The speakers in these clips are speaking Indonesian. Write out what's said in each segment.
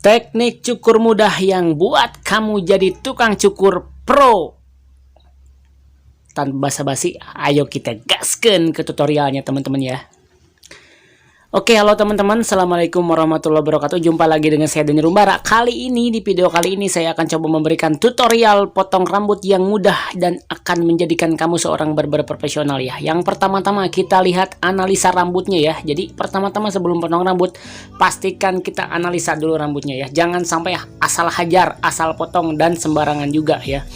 Teknik cukur mudah yang buat kamu jadi tukang cukur pro. Tanpa basa-basi, ayo kita gaskan ke tutorialnya teman-teman ya. Oke, halo teman-teman, assalamualaikum warahmatullahi wabarakatuh. Jumpa lagi dengan saya Dani Rumbara. Kali ini, di video kali ini saya akan coba memberikan tutorial potong rambut yang mudah dan akan menjadikan kamu seorang barber profesional ya. Yang pertama-tama kita lihat analisa rambutnya ya. Jadi pertama-tama sebelum potong rambut, pastikan kita analisa dulu rambutnya ya. Jangan sampai asal hajar, asal potong dan sembarangan juga ya.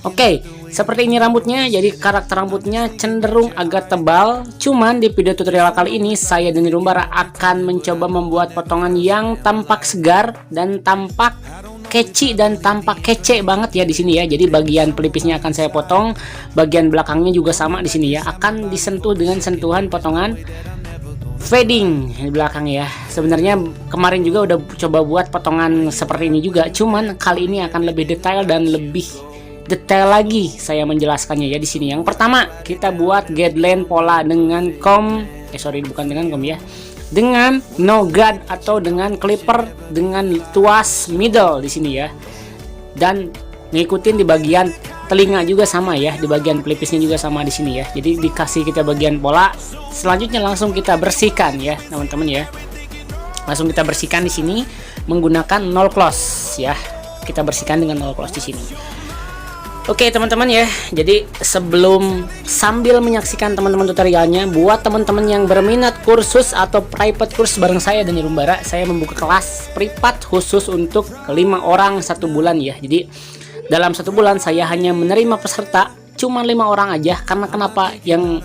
Oke, seperti ini rambutnya. Jadi karakter rambutnya cenderung agak tebal. Cuman di video tutorial kali ini saya Dani Rumbara akan mencoba membuat potongan yang tampak segar dan tampak kece dan tampak kece banget ya di sini ya. Jadi bagian pelipisnya akan saya potong, bagian belakangnya juga sama di sini ya. Akan disentuh dengan sentuhan potongan fading di belakang ya. Sebenarnya kemarin juga udah coba buat potongan seperti ini juga. Cuman kali ini akan lebih detail dan lebih detail lagi saya menjelaskannya ya di sini. Yang pertama kita buat guideline pola dengan dengan no guard atau dengan clipper dengan tuas middle di sini ya. Dan ngikutin di bagian telinga juga sama ya, di bagian pelipisnya juga sama di sini ya. Jadi dikasih kita bagian pola. Selanjutnya langsung kita bersihkan ya teman-teman ya. Langsung kita bersihkan di sini menggunakan no close ya. Kita bersihkan dengan no close di sini. Oke teman-teman ya, jadi sambil menyaksikan teman-teman tutorialnya, buat teman-teman yang berminat kursus atau private course bareng saya Dani Rumbara, saya membuka kelas privat khusus untuk 5 orang 1 bulan ya. Jadi dalam 1 bulan saya hanya menerima peserta cuma 5 orang aja. Karena kenapa yang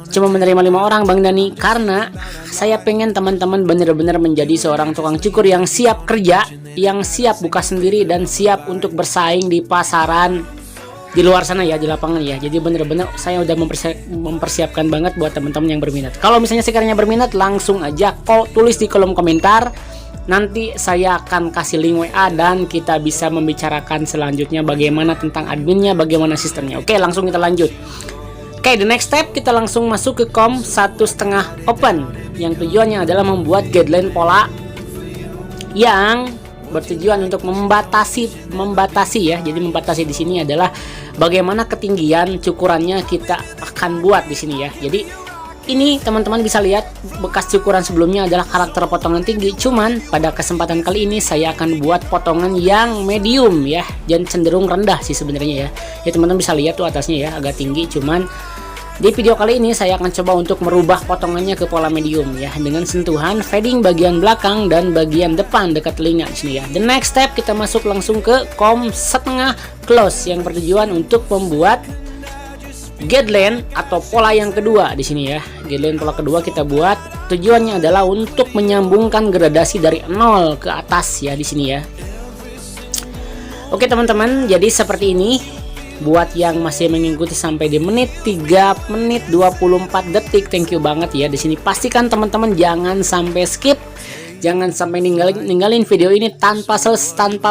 cuma menerima 5 orang Bang Dani? Karena saya pengen teman-teman benar-benar menjadi seorang tukang cukur yang siap kerja, yang siap buka sendiri dan siap untuk bersaing di pasaran di luar sana ya, di lapangan ya. Jadi bener-bener saya udah mempersiapkan banget buat teman-teman yang berminat. Kalau misalnya sekiranya berminat, langsung aja tulis di kolom komentar. Nanti saya akan kasih link WA dan kita bisa membicarakan selanjutnya bagaimana tentang adminnya, bagaimana sistemnya. Oke, langsung kita lanjut. Oke, the next step kita langsung masuk ke com 1,5 open, yang tujuannya adalah membuat guideline pola yang bertujuan untuk membatasi ya. Jadi membatasi di sini adalah bagaimana ketinggian cukurannya kita akan buat di sini ya. Jadi ini teman-teman bisa lihat bekas cukuran sebelumnya adalah karakter potongan tinggi. Cuman pada kesempatan kali ini saya akan buat potongan yang medium ya, dan cenderung rendah sih sebenarnya ya. Ya teman-teman bisa lihat tuh atasnya ya agak tinggi. Cuman di video kali ini saya akan coba untuk merubah potongannya ke pola medium ya, dengan sentuhan fading bagian belakang dan bagian depan dekat telinga di sini ya. The next step kita masuk langsung ke com 1/2 close yang bertujuan untuk membuat guideline atau pola yang kedua di sini ya. Guideline pola kedua kita buat, tujuannya adalah untuk menyambungkan gradasi dari 0 ke atas ya di sini ya. Oke teman-teman, jadi seperti ini. Buat yang masih mengikuti sampai di menit 3 menit 24 detik, thank you banget ya di sini. Pastikan teman-teman jangan sampai skip, jangan sampai ninggalin video ini tanpa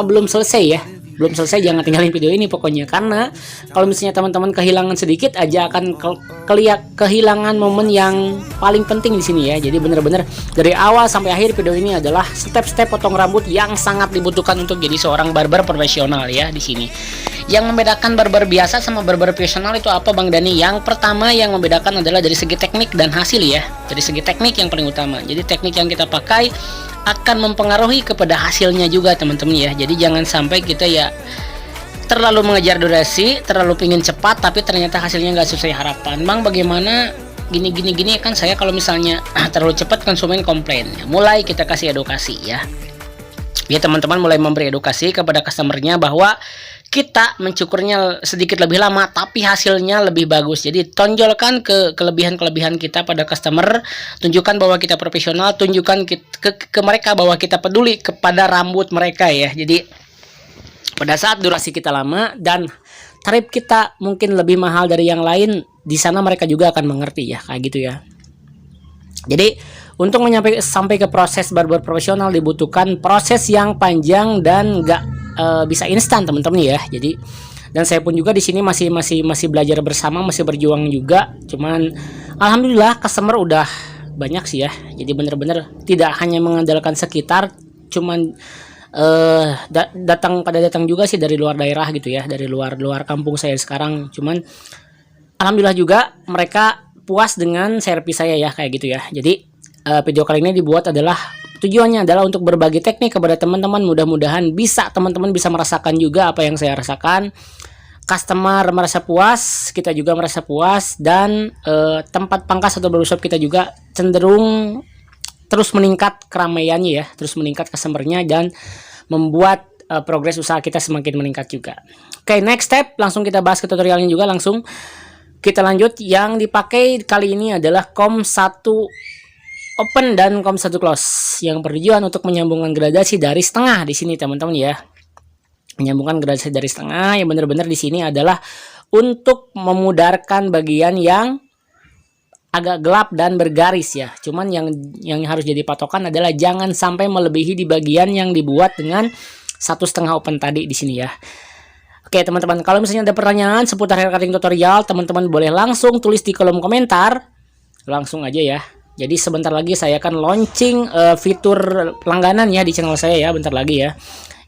belum selesai ya. Belum selesai jangan tinggalin video ini pokoknya, karena kalau misalnya teman-teman kehilangan sedikit aja akan kehilangan momen yang paling penting di sini ya. Jadi bener-bener dari awal sampai akhir video ini adalah step-step potong rambut yang sangat dibutuhkan untuk jadi seorang barber profesional ya di sini. Yang membedakan barber biasa sama barber profesional itu apa Bang Dani? Yang pertama yang membedakan adalah dari segi teknik dan hasil ya. Dari segi teknik yang paling utama. Jadi teknik yang kita pakai akan mempengaruhi kepada hasilnya juga teman-teman ya. Jadi jangan sampai kita ya terlalu mengejar durasi, terlalu pingin cepat tapi ternyata hasilnya nggak sesuai harapan. Bang bagaimana gini kan saya kalau misalnya terlalu cepat konsumen komplain. Mulai kita kasih edukasi ya. Ya teman-teman mulai memberi edukasi kepada customernya bahwa kita mencukurnya sedikit lebih lama tapi hasilnya lebih bagus. Jadi tonjolkan kelebihan-kelebihan kita pada customer, tunjukkan bahwa kita profesional, tunjukkan ke mereka bahwa kita peduli kepada rambut mereka ya. Jadi pada saat durasi kita lama dan tarif kita mungkin lebih mahal dari yang lain, di sana mereka juga akan mengerti ya, kayak gitu ya. Jadi untuk sampai ke proses barber profesional dibutuhkan proses yang panjang dan nggak bisa instan teman-teman ya. Jadi dan saya pun juga di sini masih belajar bersama, masih berjuang juga. Cuman alhamdulillah customer udah banyak sih ya. Jadi bener-bener tidak hanya mengandalkan sekitar, cuman datang juga sih dari luar daerah gitu ya, dari luar kampung saya sekarang. Cuman alhamdulillah juga mereka puas dengan servis saya ya, kayak gitu ya. Jadi video kali ini dibuat tujuannya adalah untuk berbagi teknik kepada teman-teman. Mudah-mudahan teman-teman bisa merasakan juga apa yang saya rasakan. Customer merasa puas, kita juga merasa puas, dan tempat pangkas atau barbershop kita juga cenderung terus meningkat keramaiannya ya, terus meningkat customernya, dan membuat progres usaha kita semakin meningkat juga. Oke, next step, langsung kita bahas ke tutorialnya juga. Langsung kita lanjut. Yang dipakai kali ini adalah COM 1 open dan COM 1 close yang bertujuan untuk menyambungkan gradasi dari setengah di sini teman-teman ya. Menyambungkan gradasi dari setengah yang benar-benar di sini adalah untuk memudarkan bagian yang agak gelap dan bergaris ya. Cuman yang harus jadi patokan adalah jangan sampai melebihi di bagian yang dibuat dengan 1,5 open tadi di sini ya. Oke teman-teman, kalau misalnya ada pertanyaan seputar hair cutting tutorial, teman-teman boleh langsung tulis di kolom komentar. Langsung aja ya. Jadi sebentar lagi saya akan launching fitur langganan ya di channel saya ya, bentar lagi ya.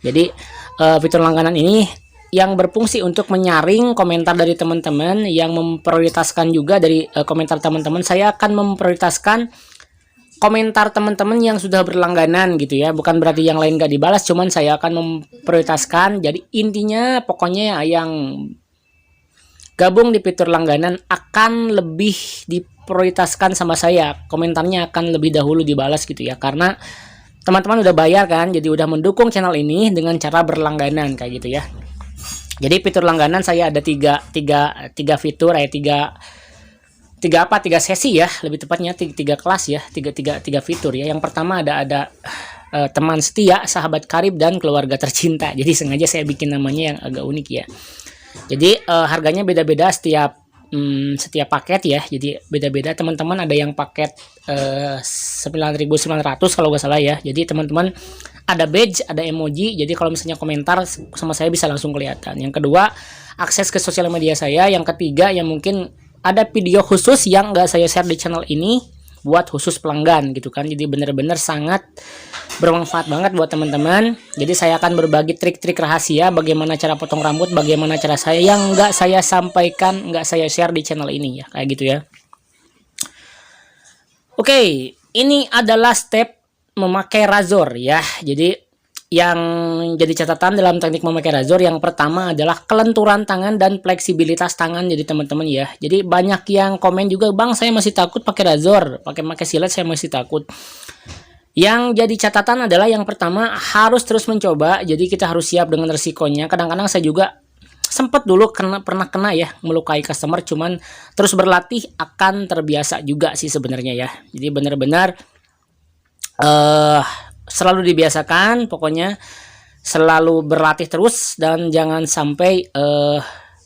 Jadi fitur langganan ini yang berfungsi untuk menyaring komentar dari teman-teman, yang memprioritaskan juga dari komentar teman-teman. Saya akan memprioritaskan komentar teman-teman yang sudah berlangganan gitu ya. Bukan berarti yang lain gak dibalas, cuman saya akan memprioritaskan. Jadi intinya pokoknya yang gabung di fitur langganan akan lebih diprioritaskan sama saya. Komentarnya akan lebih dahulu dibalas gitu ya. Karena teman-teman udah bayar kan, jadi udah mendukung channel ini dengan cara berlangganan kayak gitu ya. Jadi fitur langganan saya ada tiga fitur tiga sesi ya, lebih tepatnya tiga kelas ya, tiga fitur ya. Yang pertama ada teman setia, sahabat karib, dan keluarga tercinta. Jadi sengaja saya bikin namanya yang agak unik ya. Jadi harganya beda-beda setiap paket ya. Jadi beda-beda teman-teman, ada yang paket 9.900 kalau nggak salah ya. Jadi teman-teman ada badge, ada emoji, jadi kalau misalnya komentar sama saya bisa langsung kelihatan. Yang kedua, akses ke sosial media saya. Yang ketiga, yang mungkin ada video khusus yang nggak saya share di channel ini buat khusus pelanggan gitu kan. Jadi bener-bener sangat bermanfaat banget buat teman-teman. Jadi saya akan berbagi trik-trik rahasia bagaimana cara potong rambut, bagaimana cara saya yang nggak saya sampaikan, nggak saya share di channel ini ya, kayak gitu ya. Oke, ini adalah step memakai razor ya. Jadi yang jadi catatan dalam teknik memakai razor, yang pertama adalah kelenturan tangan dan fleksibilitas tangan. Jadi teman-teman ya, jadi banyak yang komen juga, bang saya masih takut pakai razor, pakai silet saya masih takut. Yang jadi catatan adalah yang pertama harus terus mencoba. Jadi kita harus siap dengan resikonya. Kadang-kadang saya juga sempat dulu pernah kena ya, melukai customer, cuman terus berlatih akan terbiasa juga sih sebenarnya ya. Jadi benar-benar selalu dibiasakan, pokoknya selalu berlatih terus, dan jangan sampai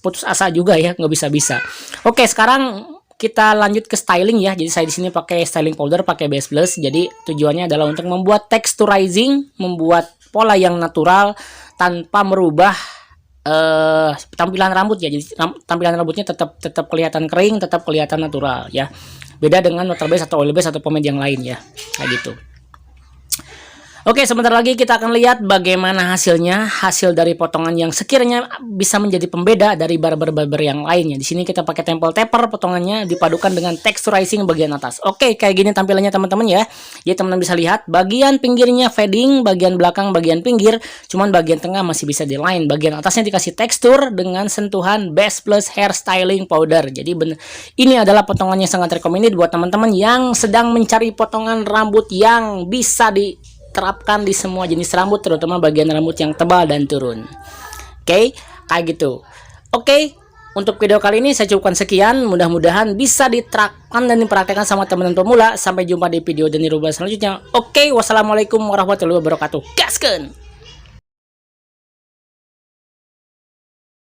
putus asa juga ya, nggak bisa. Oke, sekarang kita lanjut ke styling ya. Jadi saya di sini pakai styling powder, pakai base plus. Jadi tujuannya adalah untuk membuat texturizing, membuat pola yang natural tanpa merubah tampilan rambut ya. Jadi tampilan rambutnya tetap kelihatan kering, tetap kelihatan natural ya. Beda dengan water base atau oil base atau pomade yang lain ya, kayak gitu. Oke, sebentar lagi kita akan lihat bagaimana hasil dari potongan yang sekiranya bisa menjadi pembeda dari barber yang lainnya. Di sini kita pakai temple taper, potongannya dipadukan dengan texturizing bagian atas. Oke, kayak gini tampilannya teman-teman ya. Jadi teman-teman bisa lihat bagian pinggirnya fading, bagian belakang, bagian pinggir, cuman bagian tengah masih bisa di line. Bagian atasnya dikasih tekstur dengan sentuhan base plus hair styling powder. Jadi ini adalah potongannya sangat recommended buat teman-teman yang sedang mencari potongan rambut yang bisa diterapkan di semua jenis rambut, terutama bagian rambut yang tebal dan turun. Oke, kayak gitu. Oke, untuk video kali ini saya cukupkan sekian. Mudah-mudahan bisa diterapkan dan dipraktekkan sama teman-teman pemula. Sampai jumpa di video dan di rubah selanjutnya. Oke, wassalamualaikum warahmatullahi wabarakatuh. Gaskeun.